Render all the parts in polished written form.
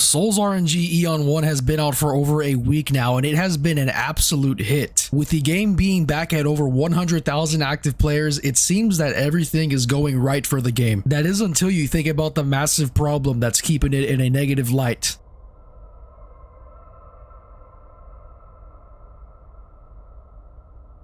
Souls RNG Eon 1 has been out for over a week now, and it has been an absolute hit. With the game being back at over 100,000 active players, it seems that everything is going right for the game. That is until you think about the massive problem that's keeping it in a negative light.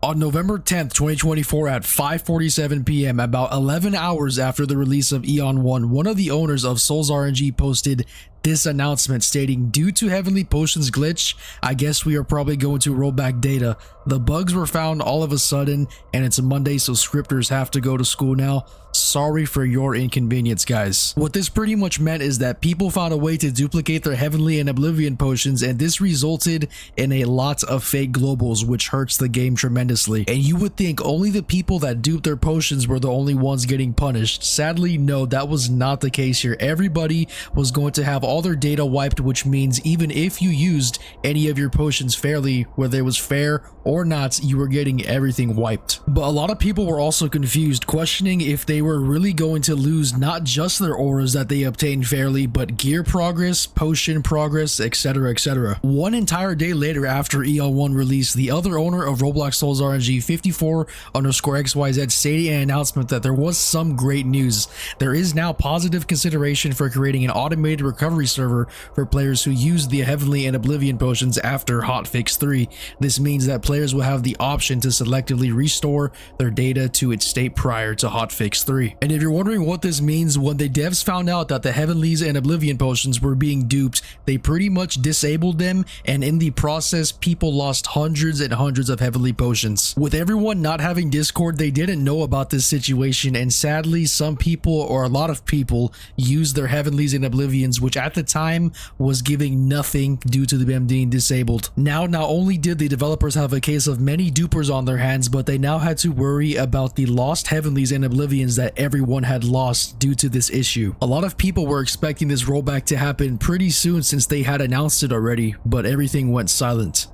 On November 10th, 2024 at 5:47 p.m., about 11 hours after the release of Eon 1, one of the owners of Souls RNG posted this announcement stating, "Due to Heavenly Potions glitch, I guess we are probably going to roll back data. The bugs were found all of a sudden, and it's a Monday, so scripters have to go to school now. Sorry for your inconvenience, guys." What this pretty much meant is that people found a way to duplicate their Heavenly and Oblivion potions, and this resulted in a lot of fake globals, which hurts the game tremendously. And you would think only the people that duped their potions were the only ones getting punished. Sadly, no, that was not the case here. Everybody was going to have all their data wiped, which means even if you used any of your potions fairly, whether it was fair or not, you were getting everything wiped. But a lot of people were also confused, questioning if they were really going to lose not just their auras that they obtained fairly, but gear progress, potion progress, etc, etc. One entire day later after Eon 1 release, the other owner of Roblox Souls RNG 54_XYZ stated an announcement that there was some great news. There is now positive consideration for creating an automated recovery server for players who use the Heavenly and Oblivion potions after Hotfix 3. This means that players will have the option to selectively restore their data to its state prior to Hotfix 3. And if you're wondering what this means, when the devs found out that the Heavenlies and Oblivion potions were being duped, they pretty much disabled them, and in the process, people lost hundreds and hundreds of Heavenly potions. With everyone not having Discord, they didn't know about this situation, and sadly, some people, or a lot of people, used their Heavenlies and Oblivions, which at the time was giving nothing due to them being disabled. Now, not only did the developers have a case of many dupers on their hands, but they now had to worry about the lost Heavenlies and Oblivions that everyone had lost due to this issue. A lot of people were expecting this rollback to happen pretty soon since they had announced it already, but everything went silent.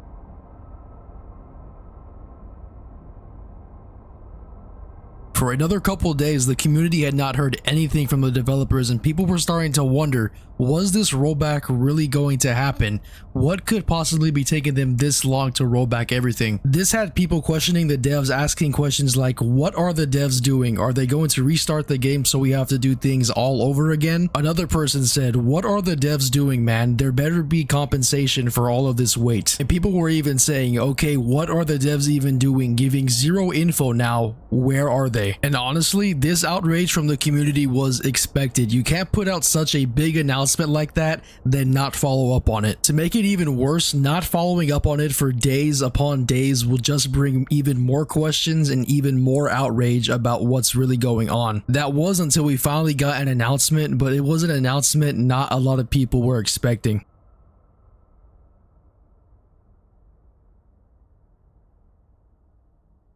For another couple of days, the community had not heard anything from the developers, and people were starting to wonder, was this rollback really going to happen? What could possibly be taking them this long to roll back everything? This had people questioning the devs, asking questions like, what are the devs doing? Are they going to restart the game so we have to do things all over again? Another person said, what are the devs doing, man? There better be compensation for all of this wait. And people were even saying, okay, what are the devs even doing? Giving zero info now. Where are they? And honestly, this outrage from the community was expected. You can't put out such a big announcement like that, then not follow up on it. To make it even worse, not following up on it for days upon days will just bring even more questions and even more outrage about what's really going on. That was until we finally got an announcement, but it was an announcement not a lot of people were expecting.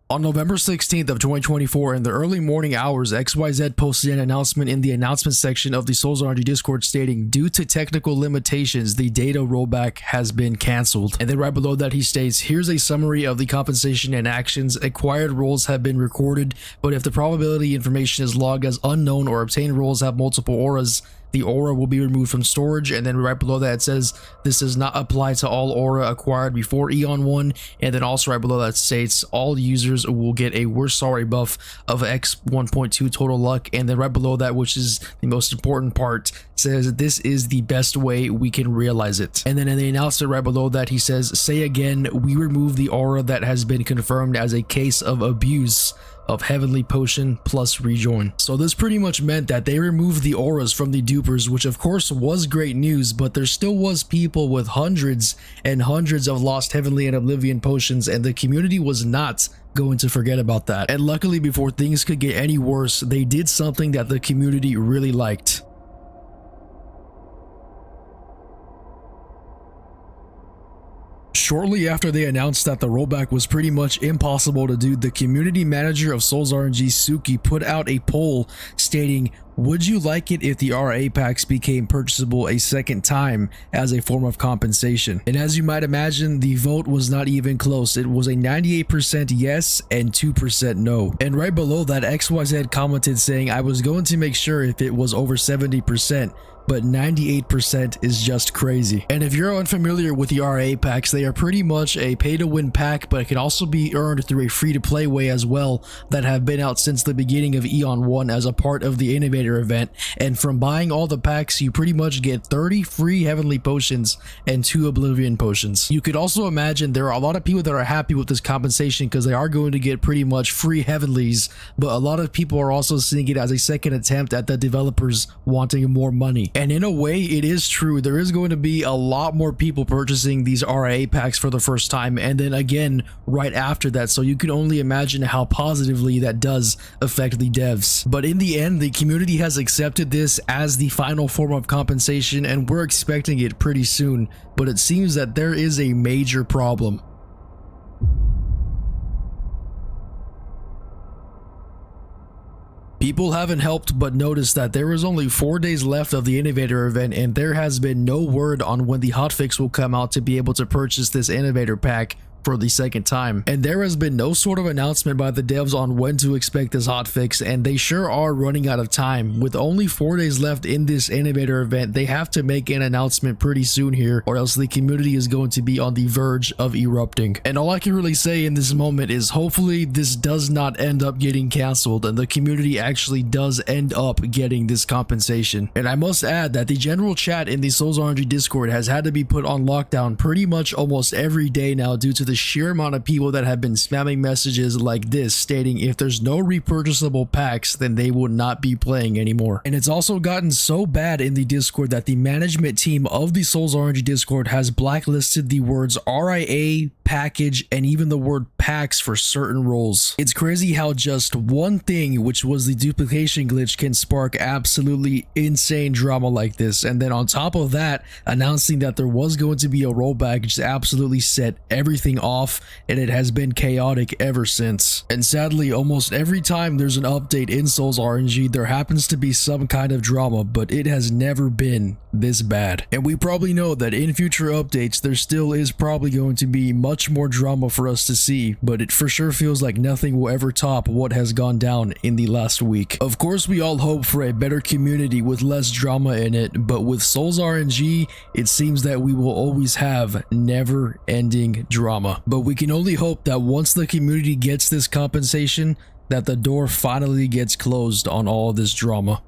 On November 16th of 2024, in the early morning hours, XYZ posted an announcement in the announcement section of the Souls RNG Discord stating, due to technical limitations, the data rollback has been cancelled. And then right below that, he states, here's a summary of the compensation and actions. Acquired roles have been recorded, but if the probability information is logged as unknown or obtained roles have multiple auras, the aura will be removed from storage. And then right below that it says this does not apply to all aura acquired before Eon 1. And then also right below that states all users will get a we're sorry buff of X 1.2 total luck. And then right below that, which is the most important part, says this is the best way we can realize it. And then in the announcement right below that, he says, say again, we remove the aura that has been confirmed as a case of abuse of Heavenly Potion plus rejoin. So this pretty much meant that they removed the auras from the dupers, which of course was great news, but there still was people with hundreds and hundreds of lost Heavenly and Oblivion potions, and the community was not going to forget about that. And luckily, before things could get any worse, they did something that the community really liked. Shortly after they announced that the rollback was pretty much impossible to do, the community manager of Souls RNG, Suki, put out a poll stating, Would you like it if the RIA Packs became purchasable a second time as a form of compensation? And as you might imagine, the vote was not even close. It was a 98% yes and 2% no. And right below that, XYZ commented saying, I was going to make sure if it was over 70%. But 98% is just crazy. And if you're unfamiliar with the RIA Packs, they are pretty much a pay-to-win pack, but it can also be earned through a free-to-play way as well that have been out since the beginning of Eon 1 as a part of the Innovator event. And from buying all the packs, you pretty much get 30 free Heavenly Potions and 2 Oblivion Potions. You could also imagine there are a lot of people that are happy with this compensation because they are going to get pretty much free Heavenlies, but a lot of people are also seeing it as a second attempt at the developers wanting more money. And in a way, it is true. There is going to be a lot more people purchasing these RIA packs for the first time, and then again right after that. So you can only imagine how positively that does affect the devs. But in the end, the community has accepted this as the final form of compensation, and we're expecting it pretty soon. But it seems that there is a major problem. People haven't helped but notice that there is only 4 days left of the Innovator event, and there has been no word on when the hotfix will come out to be able to purchase this Innovator pack for the second time. And there has been no sort of announcement by the devs on when to expect this hotfix, and they sure are running out of time. With only 4 days left in this Innovator event, they have to make an announcement pretty soon here, or else the community is going to be on the verge of erupting. And all I can really say in this moment is hopefully this does not end up getting cancelled and the community actually does end up getting this compensation. And I must add that the general chat in the Souls RNG Discord has had to be put on lockdown pretty much almost every day now due to the sheer amount of people that have been spamming messages like this stating if there's no repurchasable packs, then they will not be playing anymore. And it's also gotten so bad in the Discord that the management team of the Souls RNG Discord has blacklisted the words RIA, package, and even the word packs for certain roles. It's crazy how just one thing, which was the duplication glitch, can spark absolutely insane drama like this. And then on top of that, announcing that there was going to be a rollback just absolutely set everything off, and it has been chaotic ever since. And sadly, almost every time there's an update in Souls RNG, there happens to be some kind of drama, but it has never been this bad. And we probably know that in future updates, there still is probably going to be much more drama for us to see, but it for sure feels like nothing will ever top what has gone down in the last week. Of course, we all hope for a better community with less drama in it, but with Souls RNG, it seems that we will always have never-ending drama. But we can only hope that once the community gets this compensation, that the door finally gets closed on all this drama.